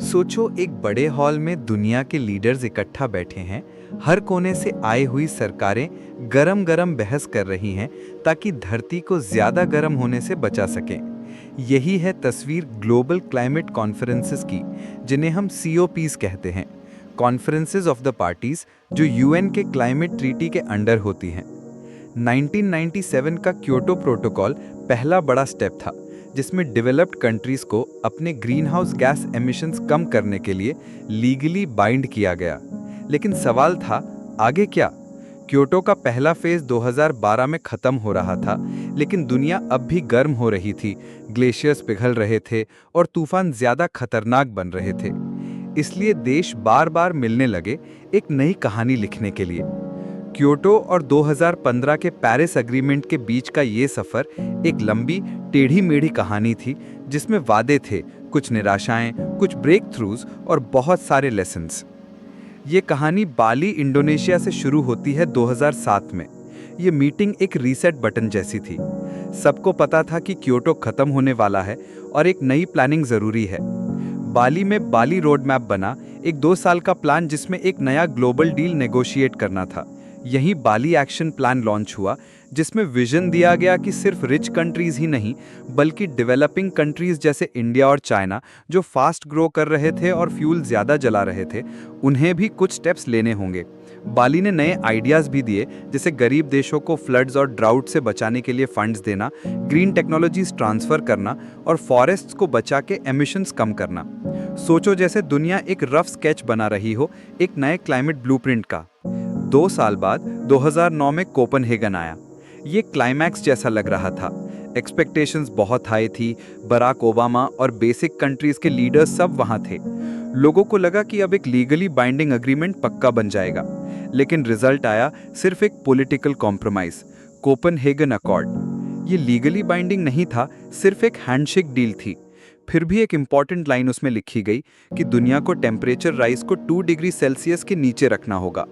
सोचो, एक बड़े हॉल में दुनिया के लीडर्स इकट्ठा बैठे हैं। हर कोने से आई हुई सरकारें गरम गरम बहस कर रही हैं ताकि धरती को ज्यादा गर्म होने से बचा सकें। यही है तस्वीर ग्लोबल क्लाइमेट कॉन्फ्रेंसेस की, जिन्हें हम COPs कहते हैं, कॉन्फ्रेंसेस ऑफ द पार्टीज, जो UN के क्लाइमेट ट्रीटी के अंडर होती हैं। 1997 का क्योटो प्रोटोकॉल पहला बड़ा स्टेप था, जिसमें डेवलप्ड कंट्रीज को अपने ग्रीन हाउस गैस एमिशंस कम करने के लिए लीगली बाइंड किया गया। लेकिन सवाल था, आगे क्या? क्योटो का पहला फेज 2012 में खत्म हो रहा था, लेकिन दुनिया अब भी गर्म हो रही थी, ग्लेशियर्स पिघल रहे थे और तूफान ज्यादा खतरनाक बन रहे थे। इसलिए देश बार बार मिलने लगे एक नई कहानी लिखने के लिए। क्योटो और 2015 के पेरिस एग्रीमेंट के बीच का ये सफर एक लंबी टेढ़ी मेढ़ी कहानी थी, जिसमें वादे थे, कुछ निराशाएं, कुछ ब्रेक थ्रूज और बहुत सारे लेसन्स। ये कहानी बाली, इंडोनेशिया से शुरू होती है 2007 में। ये मीटिंग एक रीसेट बटन जैसी थी। सबको पता था कि क्योटो खत्म होने वाला है और एक नई प्लानिंग जरूरी है। बाली में बाली रोड मैप बना, एक 2 साल का प्लान जिसमें एक नया ग्लोबल डील नेगोशिएट करना था। यही बाली एक्शन प्लान लॉन्च हुआ, जिसमें विजन दिया गया कि सिर्फ रिच कंट्रीज ही नहीं, बल्कि डेवलपिंग कंट्रीज जैसे इंडिया और चाइना, जो फास्ट ग्रो कर रहे थे और फ्यूल ज्यादा जला रहे थे, उन्हें भी कुछ स्टेप्स लेने होंगे। बाली ने नए आइडियाज भी दिए, जैसे गरीब देशों को फ्लड्स और ड्राउट से बचाने के लिए फंड्स देना, ग्रीन टेक्नोलॉजीज ट्रांसफर करना और फॉरेस्ट्स को बचा के एमिशंस कम करना। सोचो, जैसे दुनिया एक रफ स्केच बना रही हो एक नए क्लाइमेट ब्लूप्रिंट का। 2 साल बाद 2009 में कोपेनहेगन आया। ये क्लाइमैक्स जैसा लग रहा था। एक्सपेक्टेशंस बहुत हाई थी। बराक ओबामा और बेसिक कंट्रीज के लीडर्स सब वहां थे। लोगों को लगा कि अब एक लीगली बाइंडिंग एग्रीमेंट पक्का बन जाएगा। लेकिन रिजल्ट आया सिर्फ एक पॉलिटिकल कॉम्प्रोमाइज, कोपेनहेगन अकॉर्ड। ये लीगली बाइंडिंग नहीं था, सिर्फ एक हैंडशेक डील थी। फिर भी एक इंपॉर्टेंट लाइन उसमें लिखी गई कि दुनिया को टेम्परेचर राइज को 2 डिग्री सेल्सियस के नीचे रखना होगा।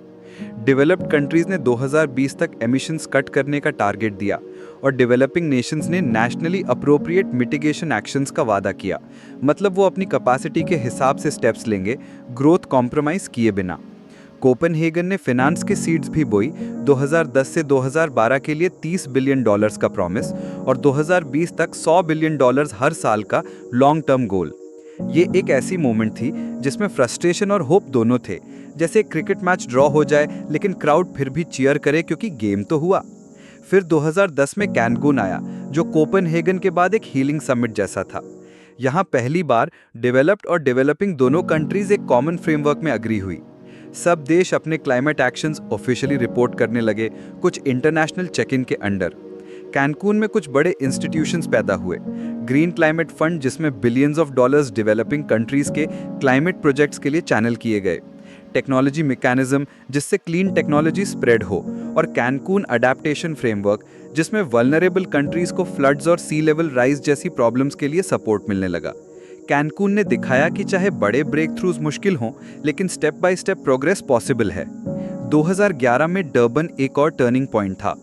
डेवलप्ड कंट्रीज ने 2020 तक एमिशंस कट करने का टारगेट दिया और डेवलपिंग नेशंस ने नेशनली अप्रोप्रिएट मिटिगेशन एक्शंस का वादा किया। मतलब वो अपनी कैपेसिटी के हिसाब से स्टेप्स लेंगे, ग्रोथ कॉम्प्रोमाइज किए बिना। कोपेनहेगन ने फाइनेंस के सीड्स भी बोई। 2010 से 2012 के लिए $30 बिलियन का प्रॉमिस और 2020 तक $100 बिलियन हर साल का लॉन्ग टर्म गोल। ये एक ऐसी मोमेंट थी जिसमें फ्रस्ट्रेशन और होप दोनों थे। जैसे क्रिकेट मैच ड्रॉ हो जाए लेकिन क्राउड फिर भी चीयर करे क्योंकि गेम तो हुआ। फिर 2010 में कैनकून आया, जो कोपेनहेगन के बाद एक हीलिंग समिट जैसा था। यहाँ पहली बार डेवलप्ड और डेवलपिंग दोनों कंट्रीज एक कॉमन फ्रेमवर्क में अग्री हुई। सब देश अपने क्लाइमेट एक्शंस ऑफिशियली रिपोर्ट करने लगे, कुछ इंटरनेशनल चेक इन के अंडर। कैनकून में कुछ बड़े इंस्टीट्यूशंस पैदा हुए। ग्रीन क्लाइमेट फंड, जिसमें billions of dollars developing countries के क्लाइमेट प्रोजेक्ट्स के लिए चैनल किए गए। टेक्नोलॉजी मैकेनिज्म, जिससे क्लीन टेक्नोलॉजी स्प्रेड हो, और कैनकून अडेप्टेशन फ्रेमवर्क, जिसमें वल्नरेबल कंट्रीज को फ्लड्स और सी लेवल राइज जैसी प्रॉब्लम्स के लिए सपोर्ट मिलने लगा। कैनकून ने दिखाया कि चाहे बड़े ब्रेक थ्रूज मुश्किल हों, लेकिन step by step progress possible है। 2011 में डर्बन एक और टर्निंग पॉइंट था।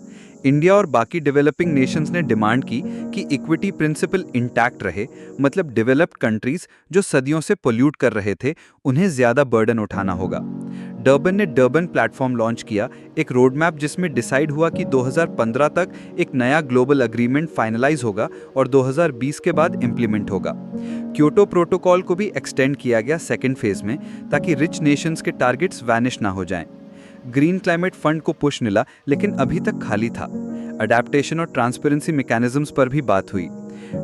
इंडिया और बाकी डेवलपिंग नेशंस ने डिमांड की कि इक्विटी प्रिंसिपल इंटैक्ट रहे, मतलब डेवलप्ड कंट्रीज जो सदियों से पोल्यूट कर रहे थे, उन्हें ज्यादा बर्डन उठाना होगा। डर्बन ने डर्बन प्लेटफॉर्म लॉन्च किया, एक रोड मैप जिसमें डिसाइड हुआ कि 2015 तक एक नया ग्लोबल एग्रीमेंट फाइनलाइज होगा और 2020 के बाद इंप्लीमेंट होगा। क्योटो प्रोटोकॉल को भी एक्सटेंड किया गया सेकेंड फेज में, ताकि रिच नेशंस के टारगेट्स वैनिश ना हो जाएं। ग्रीन क्लाइमेट फंड को पुश मिला, लेकिन अभी तक खाली था। अडेप्टेशन और ट्रांसपेरेंसी मैकेनिज्म्स पर भी बात हुई।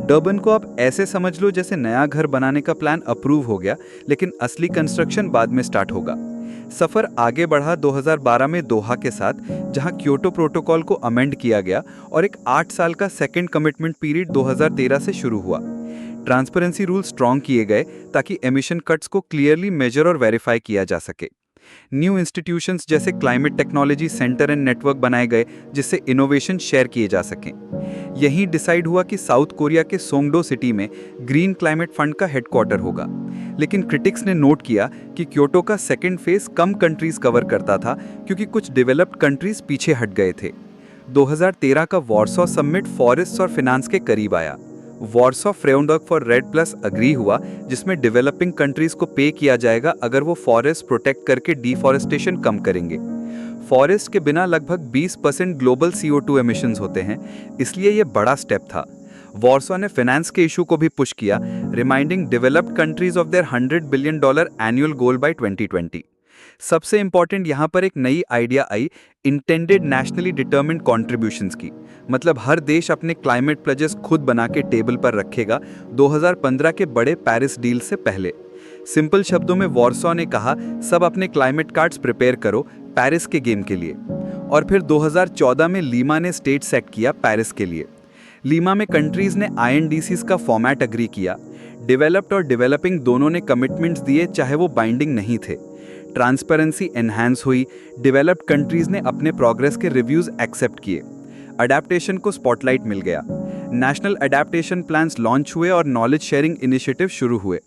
डर्बन को आप ऐसे समझ लो जैसे नया घर बनाने का प्लान अप्रूव हो गया, लेकिन असली कंस्ट्रक्शन बाद में स्टार्ट होगा। सफर आगे बढ़ा 2012 में दोहा के साथ, जहां क्योटो प्रोटोकॉल को अमेंड किया गया और एक 8 साल का सेकेंड कमिटमेंट पीरियड 2013 से शुरू हुआ। ट्रांसपेरेंसी रूल स्ट्रॉन्ग किए गए ताकि एमिशन कट्स को क्लियरली मेजर और वेरीफाई किया जा सके। न्यू इंस्टीट्यूशंस जैसे climate technology centre and network बनाए गए, जिससे इनोवेशन शेयर किए जा सकें। यहीं डिसाइड हुआ कि साउथ कोरिया के सोंगडो सिटी में ग्रीन क्लाइमेट फंड का हेडक्वार्टर होगा। लेकिन क्रिटिक्स ने नोट किया कि क्योटो का सेकेंड फेज कम कंट्रीज कवर करता था, क्योंकि कुछ डेवलप्ड कंट्रीज पीछे हट गए थे। 2013 का वॉर्सो समिट फॉरेस्ट और फाइनेंस के करीब आया। Warsaw framework for red plus agree हुआ, जिसमें डेवलपिंग कंट्रीज को पे किया जाएगा अगर वो फॉरेस्ट प्रोटेक्ट करके डिफॉरेस्टेशन कम करेंगे। फॉरेस्ट के बिना लगभग 20% ग्लोबल CO2 एमिशंस होते हैं, इसलिए ये बड़ा स्टेप था। वॉर्सो ने फाइनेंस के इशू को भी पुश किया, reminding developed countries of their $100 billion annual goal by 2020। सबसे इंपॉर्टेंट यहाँ पर एक नई idea I, intended nationally determined contributions की। मतलब हर देश अपने क्लाइमेट प्लेजेस खुद बना के टेबल पर रखेगा, 2015 के बड़े पेरिस डील से पहले। सिंपल शब्दों में वॉर्सो ने कहा, सब अपने क्लाइमेट कार्ड्स प्रिपेयर करो पेरिस के गेम के लिए। और फिर 2014 में लीमा ने स्टेट सेट किया पेरिस के लिए। लीमा में कंट्रीज ने INDCs का फॉर्मेट अग्री किया। डेवलप्ड और डेवलपिंग दोनों ने कमिटमेंट्स दिए, चाहे वो बाइंडिंग नहीं थे। ट्रांसपेरेंसी एनहांस हुई, डेवलप्ड कंट्रीज ने अपने प्रोग्रेस के रिव्यूज एक्सेप्ट किए। अडेप्टेशन को स्पॉटलाइट मिल गया। नेशनल अडेप्टेशन प्लान्स लॉन्च हुए और नॉलेज शेयरिंग इनिशिएटिव शुरू हुए।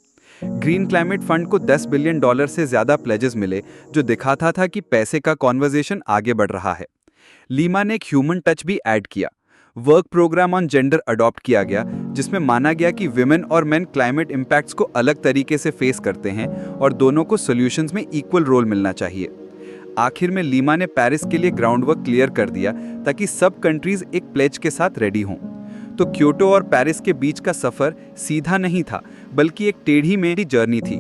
ग्रीन क्लाइमेट फंड को $10 बिलियन से ज्यादा प्लेजेस मिले, जो दिखाता था कि पैसे का कॉन्वर्सेशन आगे बढ़ रहा है। लीमा ने एक ह्यूमन टच भी ऐड किया। Work programme on gender adopt किया गया, जिसमें माना गया कि विमेन और मेन क्लाइमेट इम्पैक्ट्स को अलग तरीके से फेस करते हैं और दोनों को सॉल्यूशंस में इक्वल रोल मिलना चाहिए। आखिर में लीमा ने पेरिस के लिए ग्राउंड वर्क क्लियर कर दिया, ताकि सब कंट्रीज एक प्लेज के साथ रेडी हों। तो क्योटो और पेरिस के बीच का सफर सीधा नहीं था, बल्कि एक टेढ़ी मेढ़ी जर्नी थी।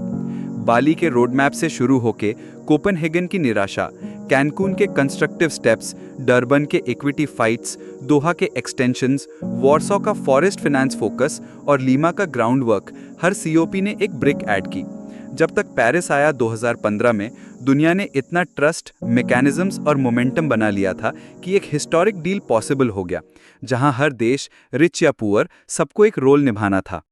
बाली के रोड मैप से शुरू होके कोपेनहेगन की निराशा, कैनकून के कंस्ट्रक्टिव स्टेप्स, डरबन के इक्विटी फाइट्स, दोहा के एक्सटेंशंस, वॉर्सो का फॉरेस्ट फाइनेंस फोकस और लीमा का ग्राउंड वर्क, हर COP ने एक ब्रिक ऐड की। जब तक पेरिस आया 2015 में, दुनिया ने इतना ट्रस्ट, मैकेनिज्म्स और मोमेंटम बना लिया था कि एक हिस्टोरिक डील पॉसिबल हो गया, जहां हर देश, रिच या पुअर, सबको एक रोल निभाना था।